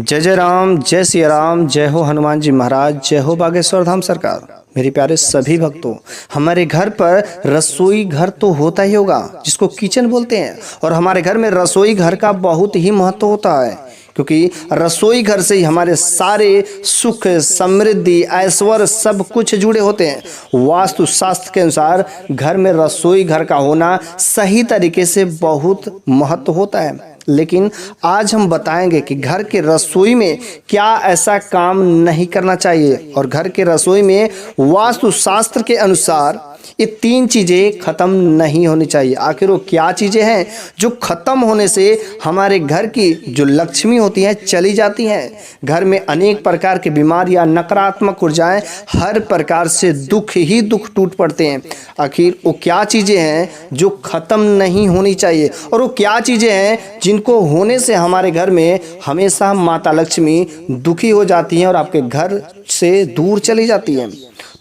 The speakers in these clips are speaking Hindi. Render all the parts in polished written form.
जय जय राम, जय सिया राम, जय हो हनुमान जी महाराज, जय हो बागेश्वर धाम सरकार। मेरे प्यारे सभी भक्तों, हमारे घर पर रसोई घर तो होता ही होगा जिसको किचन बोलते हैं, और हमारे घर में रसोई घर का बहुत ही महत्व होता है, क्योंकि रसोई घर से ही हमारे सारे सुख, समृद्धि, ऐश्वर्य सब कुछ जुड़े होते हैं। वास्तु शास्त्र के अनुसार घर में रसोई घर का होना सही तरीके से बहुत महत्व होता है। लेकिन आज हम बताएंगे कि घर के रसोई में क्या ऐसा काम नहीं करना चाहिए, और घर के रसोई में वास्तु शास्त्र के अनुसार ये 3 चीज़ें खत्म नहीं होनी चाहिए। आखिर वो क्या चीज़ें हैं जो खत्म होने से हमारे घर की जो लक्ष्मी होती हैं चली जाती हैं। घर में अनेक प्रकार की बीमारियां, नकारात्मक ऊर्जाएं, हर प्रकार से दुख ही दुख टूट पड़ते हैं। आखिर वो क्या चीज़ें हैं जो खत्म नहीं होनी चाहिए, और वो क्या चीज़ें हैं जिनको होने से हमारे घर में हमेशा माता लक्ष्मी दुखी हो जाती हैं और आपके घर से दूर चली जाती हैं।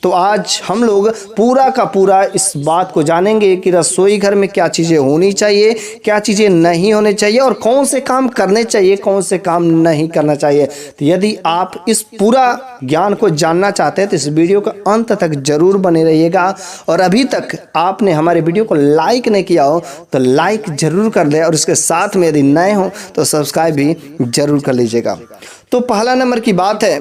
तो आज हम लोग पूरा का पूरा इस बात को जानेंगे कि रसोई घर में क्या चीज़ें होनी चाहिए, क्या चीज़ें नहीं होनी चाहिए, और कौन से काम करने चाहिए, कौन से काम नहीं करना चाहिए। तो यदि आप इस पूरा ज्ञान को जानना चाहते हैं तो इस वीडियो को अंत तक जरूर बने रहिएगा। और अभी तक आपने हमारे वीडियो को लाइक नहीं किया हो तो लाइक जरूर कर दे, और इसके साथ में यदि नए हो तो सब्सक्राइब भी जरूर कर लीजिएगा। तो पहला नंबर की बात है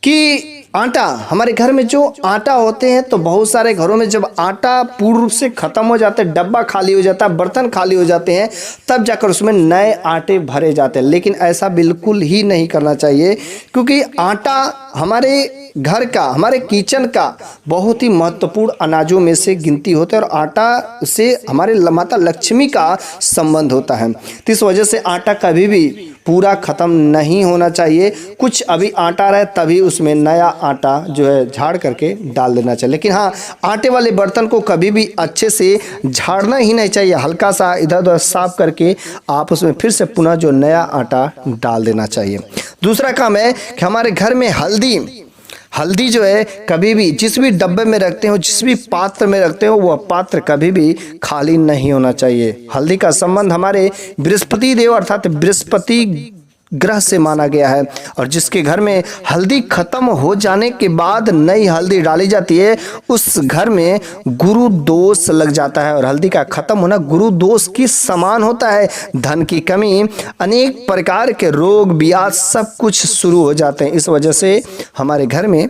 कि आटा, हमारे घर में जो आटा होते हैं, तो बहुत सारे घरों में जब आटा पूर्ण रूप से खत्म हो जाता है, डब्बा खाली हो जाता है, बर्तन खाली हो जाते हैं, तब जाकर उसमें नए आटे भरे जाते हैं। लेकिन ऐसा बिल्कुल ही नहीं करना चाहिए, क्योंकि आटा हमारे घर का, हमारे किचन का बहुत ही महत्वपूर्ण अनाजों में से गिनती होता है, और आटा से हमारे माता लक्ष्मी का संबंध होता है। तो इस वजह से आटा कभी भी पूरा ख़त्म नहीं होना चाहिए। कुछ अभी आटा रहे तभी उसमें नया आटा जो है झाड़ करके डाल देना चाहिए। लेकिन हाँ, आटे वाले बर्तन को कभी भी अच्छे से झाड़ना ही नहीं चाहिए। हल्का सा इधर उधर साफ करके आप उसमें फिर से पुनः जो नया आटा डाल देना चाहिए। दूसरा काम है कि हमारे घर में हल्दी जो है कभी भी जिस भी डब्बे में रखते हो, जिस भी पात्र में रखते हो, वह पात्र कभी भी खाली नहीं होना चाहिए। हल्दी का संबंध हमारे बृहस्पति देव अर्थात बृहस्पति ग्रह से माना गया है, और जिसके घर में हल्दी खत्म हो जाने के बाद नई हल्दी डाली जाती है, उस घर में गुरु दोष लग जाता है। और हल्दी का खत्म होना गुरु दोष की समान होता है। धन की कमी, अनेक प्रकार के रोग, ब्याज सब कुछ शुरू हो जाते हैं। इस वजह से हमारे घर में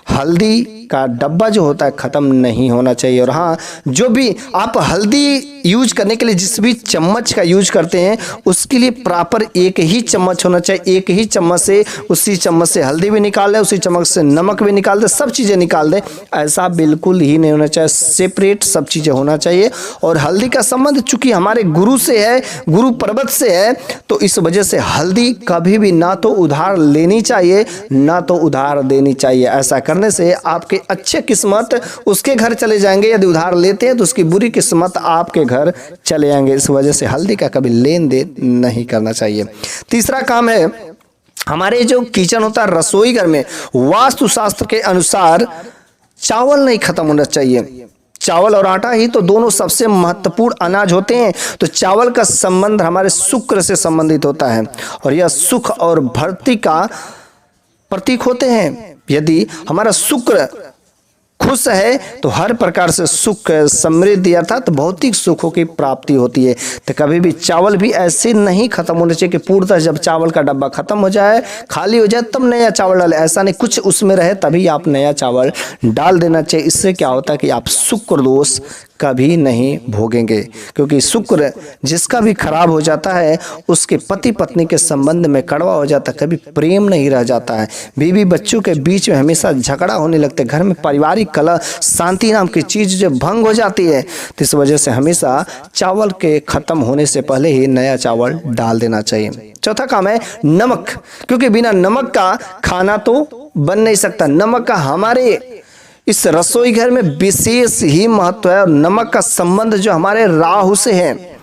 हल्दी का डब्बा जो होता है खत्म नहीं होना चाहिए। और हाँ, जो भी आप हल्दी यूज करने के लिए जिस भी चम्मच का यूज करते हैं, उसके लिए प्रॉपर एक ही चम्मच होना चाहिए। एक ही चम्मच से, उसी चम्मच से हल्दी भी निकाल दे, उसी चम्मच से नमक भी निकाल दे, सब चीज़ें निकाल दे। ऐसा बिल्कुल ही नहीं होना चाहिए, सेपरेट सब चीज़ें होना चाहिए। और हल्दी का संबंध चूंकि हमारे गुरु से है, गुरु पर्वत से है, तो इस वजह से हल्दी कभी भी ना तो उधार लेनी चाहिए ना तो उधार देनी चाहिए। ऐसा करने से आपके अच्छे किस्मत उसके घर चले जाएंगे, यदि उधार लेते हैं तो उसकी बुरी किस्मत आपके घर चले जाएंगे। इस वजह से हल्दी का कभी लेन देन नहीं करना चाहिए। तीसरा काम है, हमारे जो किचन होता है रसोई घर में, वास्तु शास्त्र के अनुसार चावल नहीं खत्म होना चाहिए। चावल और आटा ही तो दोनों सबसे महत्वपूर्ण अनाज होते हैं। तो चावल का संबंध हमारे शुक्र से संबंधित होता है, और यह सुख और भर्ती का प्रतीक होते हैं। यदि हमारा शुक्र खुश है तो हर प्रकार से सुख, समृद्धि अर्थात भौतिक सुखों की प्राप्ति होती है। तो कभी भी चावल भी ऐसे नहीं खत्म होने चाहिए कि पूर्णतः जब चावल का डब्बा खत्म हो जाए, खाली हो जाए, तब नया चावल डालें। ऐसा नहीं, कुछ उसमें रहे तभी आप नया चावल डाल देना चाहिए। इससे क्या होता है कि आप शुक्र दोष कभी नहीं भोगेंगे, क्योंकि शुक्र जिसका भी खराब हो जाता है उसके पति पत्नी के संबंध में कड़वा हो जाता है, कभी प्रेम नहीं रह जाता है। बीवी बच्चों के बीच में हमेशा झगड़ा होने लगता है, घर में पारिवारिक कलह, शांति नाम की चीज़ जो भंग हो जाती है। तो इस वजह से हमेशा चावल के खत्म होने से पहले ही नया चावल डाल देना चाहिए। चौथा काम है नमक, क्योंकि बिना नमक का खाना तो बन नहीं सकता। नमक का हमारे इस रसोई घर में विशेष ही महत्व है, और नमक का संबंध जो हमारे राहु से है।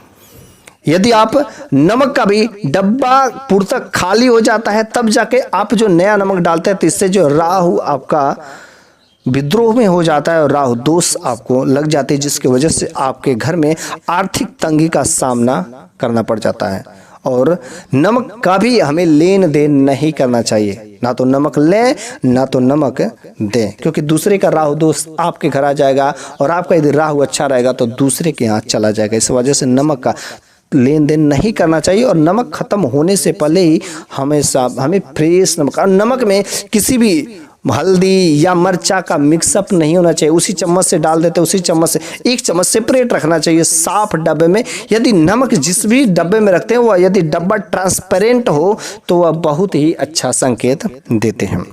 यदि आप नमक का भी डब्बा पूर्णतः खाली हो जाता है, तब जाके आप जो नया नमक डालते हैं, तो इससे जो राहु आपका विद्रोह में हो जाता है और राहु दोष आपको लग जाते हैं, जिसकी वजह से आपके घर में आर्थिक तंगी का सामना करना पड़ जाता है। और नमक का भी हमें लेन देन नहीं करना चाहिए, ना तो नमक लें ना तो नमक दें, क्योंकि दूसरे का राहु दोष आपके घर आ जाएगा और आपका यदि राहु अच्छा रहेगा तो दूसरे के यहाँ चला जाएगा। इस वजह से नमक का लेन देन नहीं करना चाहिए और नमक खत्म होने से पहले ही हमेशा हमें फ्रेश नमक, और नमक में किसी भी हल्दी या मरचा का मिक्सअप नहीं होना चाहिए। उसी चम्मच से डाल देते, उसी चम्मच से, एक चम्मच सेपरेट रखना चाहिए साफ डब्बे में। यदि नमक जिस भी डब्बे में रखते हैं वह यदि डब्बा ट्रांसपेरेंट हो तो वह बहुत ही अच्छा संकेत देते हैं।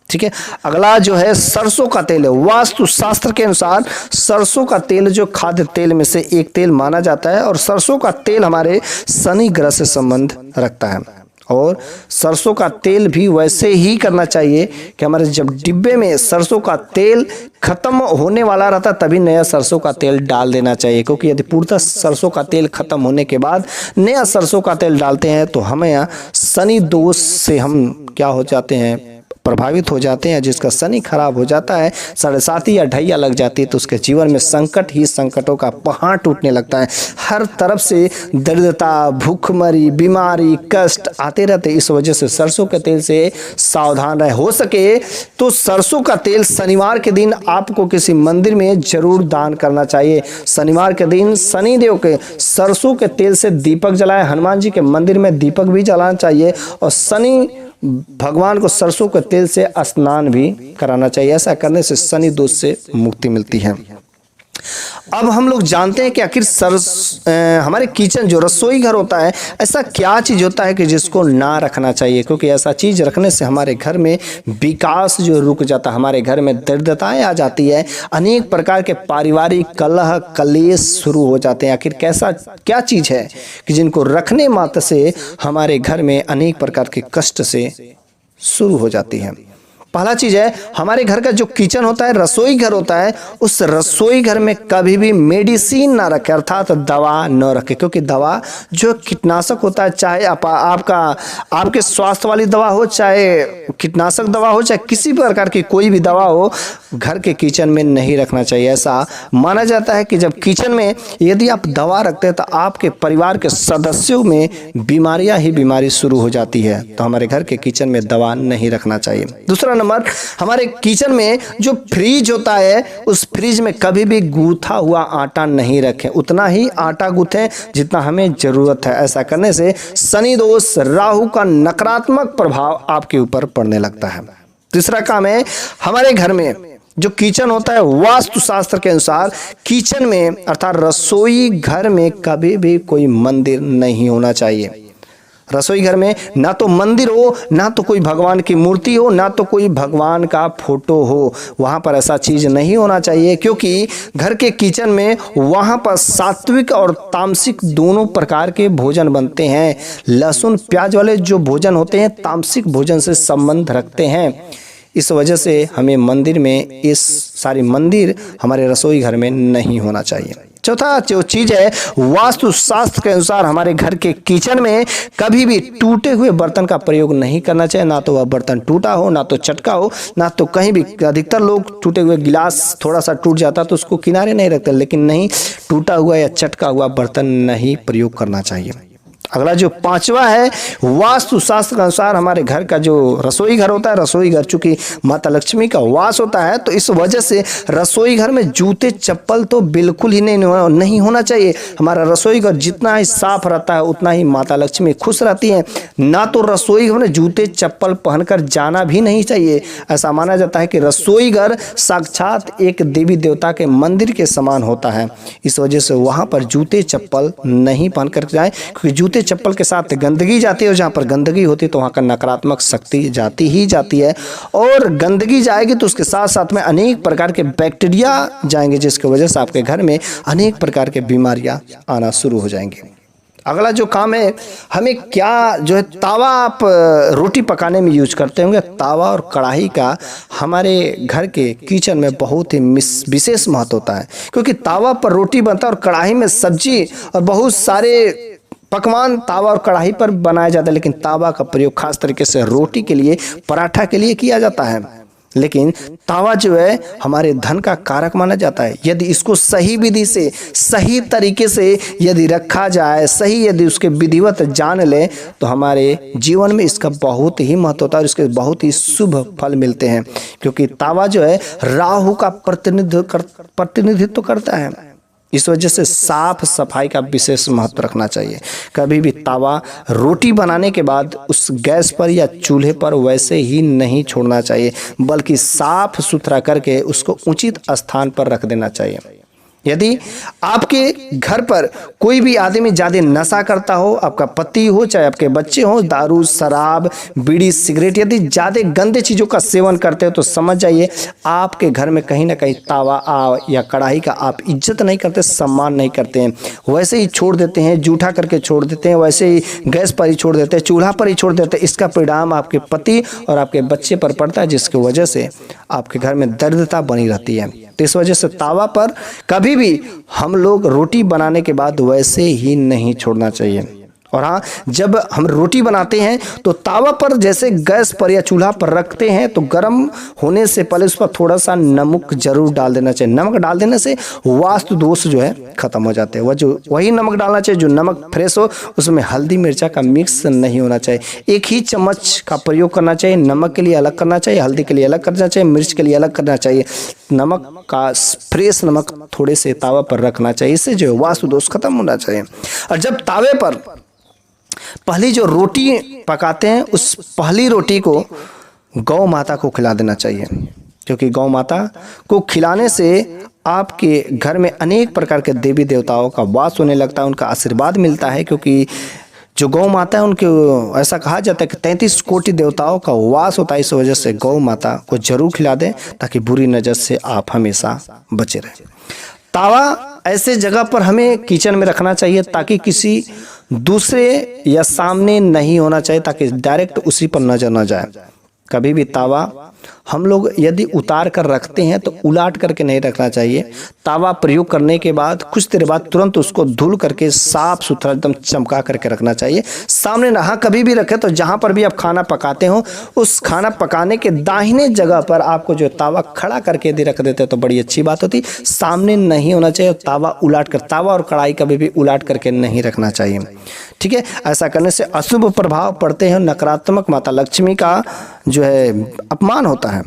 ठीक है, अगला जो है सरसों का तेल है। वास्तु शास्त्र के अनुसार सरसों का तेल जो खाद्य तेल में से एक तेल माना जाता है और सरसों का तेल हमारे शनि ग्रह से संबंध रखता है। और सरसों का तेल भी वैसे ही करना चाहिए कि हमारे जब डिब्बे में सरसों का तेल खत्म होने वाला रहता तभी नया सरसों का तेल डाल देना चाहिए, क्योंकि यदि पूर्णतः सरसों का तेल खत्म होने के बाद नया सरसों का तेल डालते हैं तो हमें यहाँ शनि दोष से हम क्या हो जाते हैं, प्रभावित हो जाते हैं, जिसका शनि खराब हो जाता है, 7.5 या ढैया लग जाती है तो उसके जीवन में संकट ही संकटों का पहाड़ टूटने लगता है। हर तरफ से दरिद्रता, भूखमरी, बीमारी, कष्ट आते रहते। इस वजह से सरसों के तेल से सावधान रहे। हो सके तो सरसों का तेल शनिवार के दिन आपको किसी मंदिर में जरूर दान करना चाहिए। शनिवार के दिन शनिदेव के सरसों के तेल से दीपक जलाएं, हनुमान जी के मंदिर में दीपक भी जलाना चाहिए और शनि भगवान को सरसों के तेल से स्नान भी कराना चाहिए। ऐसा करने से शनि दोष से मुक्ति मिलती है। अब हम लोग जानते हैं कि आखिर हमारे किचन जो रसोई घर होता है, ऐसा क्या चीज होता है कि जिसको ना रखना चाहिए, क्योंकि ऐसा चीज रखने से हमारे घर में विकास जो रुक जाता है, हमारे घर में दरिद्रताएं आ जाती है, अनेक प्रकार के पारिवारिक कलह कलेश शुरू हो जाते हैं। आखिर कैसा क्या चीज है कि जिनको रखने मात्र से हमारे घर में अनेक प्रकार के कष्ट से शुरू हो जाती है। पहला चीज है, हमारे घर का जो किचन होता है, रसोई घर होता है, उस रसोई घर में कभी भी मेडिसिन ना रखे, अर्थात दवा न रखे, क्योंकि दवा जो कीटनाशक होता है, चाहे आपके स्वास्थ्य वाली दवा हो, चाहे कीटनाशक दवा हो, चाहे किसी प्रकार की कोई भी दवा हो, घर के किचन में नहीं रखना चाहिए। ऐसा माना जाता है कि जब किचन में यदि आप दवा रखते हैं तो आपके परिवार के सदस्यों में बीमारियां ही बीमारी शुरू हो जाती है। तो हमारे घर के किचन में दवा नहीं रखना चाहिए। दूसरा नंबर, हमारे किचन में जो फ्रिज होता है, उस फ्रिज में कभी भी गूथा हुआ आटा नहीं रखें। उतना ही आटा गूथें जितना हमें जरूरत है। ऐसा करने से शनि दोष, राहु का नकारात्मक प्रभाव आपके ऊपर पड़ने लगता है। तीसरा काम है, हमारे घर में जो किचन होता है, वास्तु शास्त्र के अनुसार किचन में अर्थात रसोई घर में कभी भी कोई मंदिर नहीं होना चाहिए। रसोई घर में ना तो मंदिर हो, ना तो कोई भगवान की मूर्ति हो, ना तो कोई भगवान का फोटो हो। वहां पर ऐसा चीज नहीं होना चाहिए, क्योंकि घर के किचन में वहां पर सात्विक और तामसिक दोनों प्रकार के भोजन बनते हैं। लहसुन प्याज वाले जो भोजन होते हैं तामसिक भोजन से संबंध रखते हैं। इस वजह से हमें मंदिर में इस सारी मंदिर हमारे रसोई घर में नहीं होना चाहिए। चौथा जो चीज है, वास्तु शास्त्र के अनुसार हमारे घर के किचन में कभी भी टूटे हुए बर्तन का प्रयोग नहीं करना चाहिए। ना तो वह बर्तन टूटा हो, ना तो चटका हो, ना तो कहीं भी। अधिकतर लोग टूटे हुए गिलास थोड़ा सा टूट जाता तो उसको किनारे नहीं रखते, लेकिन नहीं, टूटा हुआ या चटका हुआ बर्तन नहीं प्रयोग करना चाहिए। अगला जो पांचवा है, वास्तु शास्त्र के अनुसार हमारे घर का जो रसोई घर होता है, रसोई घर चूंकि माता लक्ष्मी का वास होता है, तो इस वजह से रसोई घर में जूते चप्पल तो बिल्कुल ही नहीं होना चाहिए। हमारा रसोई घर जितना ही साफ रहता है उतना ही माता लक्ष्मी खुश रहती है। ना तो रसोई घर में जूते चप्पल पहनकर जाना भी नहीं चाहिए। ऐसा माना जाता है कि रसोई घर साक्षात एक देवी देवता के मंदिर के समान होता है। इस वजह से वहां पर जूते चप्पल नहीं पहनकर जाए, क्योंकि जूते चप्पल के साथ गंदगी जाती है और जहाँ पर गंदगी होती है तो वहाँ का नकारात्मक शक्ति जाती ही जाती है। और गंदगी जाएगी तो उसके साथ साथ में अनेक प्रकार के बैक्टीरिया जाएंगे, जिसकी वजह से आपके घर में अनेक प्रकार के बीमारियां आना शुरू हो जाएंगी। अगला जो काम है, हमें क्या जो है, तावा आप रोटी पकाने में यूज करते होंगे। तावा और कढ़ाई का हमारे घर के किचन में बहुत ही विशेष महत्व होता है, क्योंकि तावा पर रोटी बनता है और कढ़ाई में सब्जी और बहुत सारे पकवान तावा और कढ़ाई पर बनाया जाता है। लेकिन तावा का प्रयोग खास तरीके से रोटी के लिए, पराठा के लिए किया जाता है। लेकिन तावा जो है हमारे धन का कारक माना जाता है। यदि इसको सही विधि से, सही तरीके से यदि रखा जाए, सही यदि उसके विधिवत जान ले, तो हमारे जीवन में इसका बहुत ही महत्व होता है और इसके बहुत ही शुभ फल मिलते हैं। क्योंकि तावा जो है राहु का प्रतिनिधित्व करता है। इस वजह से साफ सफाई का विशेष महत्व रखना चाहिए। कभी भी तावा रोटी बनाने के बाद उस गैस पर या चूल्हे पर वैसे ही नहीं छोड़ना चाहिए, बल्कि साफ सुथरा करके उसको उचित स्थान पर रख देना चाहिए। यदि आपके घर पर कोई भी आदमी ज़्यादा नशा करता हो, आपका पति हो चाहे आपके बच्चे हो, दारू शराब बीड़ी सिगरेट यदि ज़्यादा गंदे चीज़ों का सेवन करते हो, तो समझ जाइए आपके घर में कहीं ना कहीं तावा या कढ़ाई का आप इज्जत नहीं करते, सम्मान नहीं करते हैं। वैसे ही छोड़ देते हैं, जूठा करके छोड़ देते हैं, वैसे ही गैस पर ही छोड़ देते हैं, चूल्हा पर ही छोड़ देते हैं। इसका परिणाम आपके पति और आपके बच्चे पर पड़ता है, जिसकी वजह से आपके घर में दरिद्रता बनी रहती है। तो इस वजह से तावा पर कभी भी हम लोग रोटी बनाने के बाद वैसे ही नहीं छोड़ना चाहिए। और हाँ, जब हम रोटी बनाते हैं तो तावा पर जैसे गैस पर या चूल्हा पर रखते हैं तो गर्म होने से पहले उस पर थोड़ा सा नमक जरूर डाल देना चाहिए। नमक डाल देने से वास्तु दोष जो है खत्म हो जाते हैं। वही नमक डालना चाहिए जो नमक फ्रेश हो, उसमें हल्दी मिर्चा का मिक्स नहीं होना चाहिए। एक ही चम्मच का प्रयोग करना चाहिए। नमक के लिए अलग करना चाहिए, हल्दी के लिए अलग करना चाहिए, मिर्च के लिए अलग करना चाहिए। नमक का फ्रेश नमक थोड़े से तावा पर रखना चाहिए। इससे जो है वास्तु दोष खत्म होना चाहिए। और जब तावे पर पहली जो रोटी पकाते हैं, उस पहली रोटी को गौ माता को खिला देना चाहिए। क्योंकि गौ माता को खिलाने से आपके घर में अनेक प्रकार के देवी देवताओं का वास होने लगता है, उनका आशीर्वाद मिलता है। क्योंकि जो गौ माता है उनके ऐसा कहा जाता है कि 33 कोटि देवताओं का वास होता है। इस वजह से गौ माता को जरूर खिला दें ताकि बुरी नज़र से आप हमेशा बचे रहें। तावा ऐसे जगह पर हमें किचन में रखना चाहिए ताकि किसी दूसरे या सामने नहीं होना चाहिए, ताकि डायरेक्ट उसी पर नजर न जाए। कभी भी तावा हम लोग यदि उतार कर रखते हैं तो उलाट करके नहीं रखना चाहिए। तावा प्रयोग करने के बाद कुछ देर बाद तुरंत उसको धुल करके साफ सुथरा एकदम चमका करके रखना चाहिए। सामने ना कभी भी रखें तो जहाँ पर भी आप खाना पकाते हो उस खाना पकाने के दाहिने जगह पर आपको जो तावा खड़ा करके यदि रख देते तो बड़ी अच्छी बात होती। सामने नहीं होना चाहिए। तावा उलाट कर, तावा और कढ़ाई कभी भी उलाट करके नहीं रखना चाहिए। ठीक है, ऐसा करने से अशुभ प्रभाव पड़ते हैं, नकारात्मक माता लक्ष्मी का जो है अपमान होता है।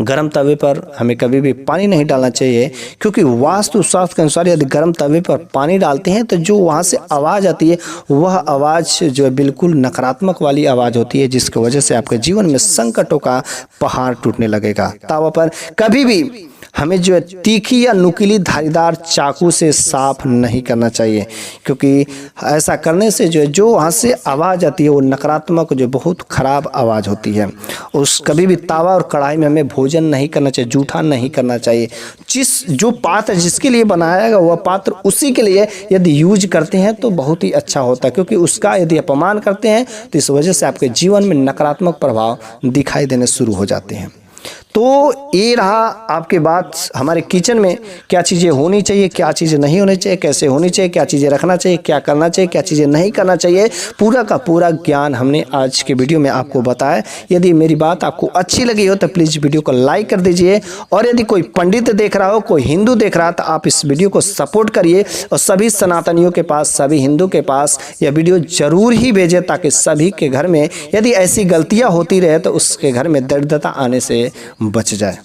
गरम तवे पर हमें कभी भी पानी नहीं डालना चाहिए, क्योंकि वास्तु शास्त्र के अनुसार यदि गरम तवे पर पानी डालते हैं तो जो वहाँ से आवाज़ आती है वह आवाज़ जो है बिल्कुल नकारात्मक वाली आवाज़ होती है, जिसकी वजह से आपके जीवन में संकटों का पहाड़ टूटने लगेगा। तावा पर कभी भी हमें जो है तीखी या नुकीली धारीदार चाकू से साफ नहीं करना चाहिए, क्योंकि ऐसा करने से जो वहाँ से आवाज़ आती है वो नकारात्मक जो बहुत ख़राब आवाज़ होती है। उस कभी भी तावा और कढ़ाई में हमें भोजन नहीं करना चाहिए, जूठा नहीं करना चाहिए। जो पात्र जिसके लिए बनाया गया वह पात्र उसी के लिए यदि यूज करते हैं तो बहुत ही अच्छा होता है, क्योंकि उसका यदि अपमान करते हैं तो इस वजह से आपके जीवन में नकारात्मक प्रभाव दिखाई देने शुरू हो जाते हैं। तो ये रहा आपके बात हमारे किचन में क्या चीज़ें होनी चाहिए, क्या चीज़ें नहीं होनी चाहिए, कैसे होनी चाहिए, क्या चीज़ें रखना चाहिए, क्या करना चाहिए, क्या चीज़ें नहीं करना चाहिए। पूरा का पूरा ज्ञान हमने आज के वीडियो में आपको बताया। यदि मेरी बात आपको अच्छी लगी हो तो प्लीज़ वीडियो को लाइक कर दीजिए, और यदि कोई पंडित देख रहा हो, कोई हिंदू देख रहा हो तो आप इस वीडियो को सपोर्ट करिए और सभी सनातनियों के पास, सभी हिंदू के पास यह वीडियो जरूर ही भेजें, ताकि सभी के घर में यदि ऐसी गलतियाँ होती रहे तो उसके घर में दरिद्रता आने से बच जाए।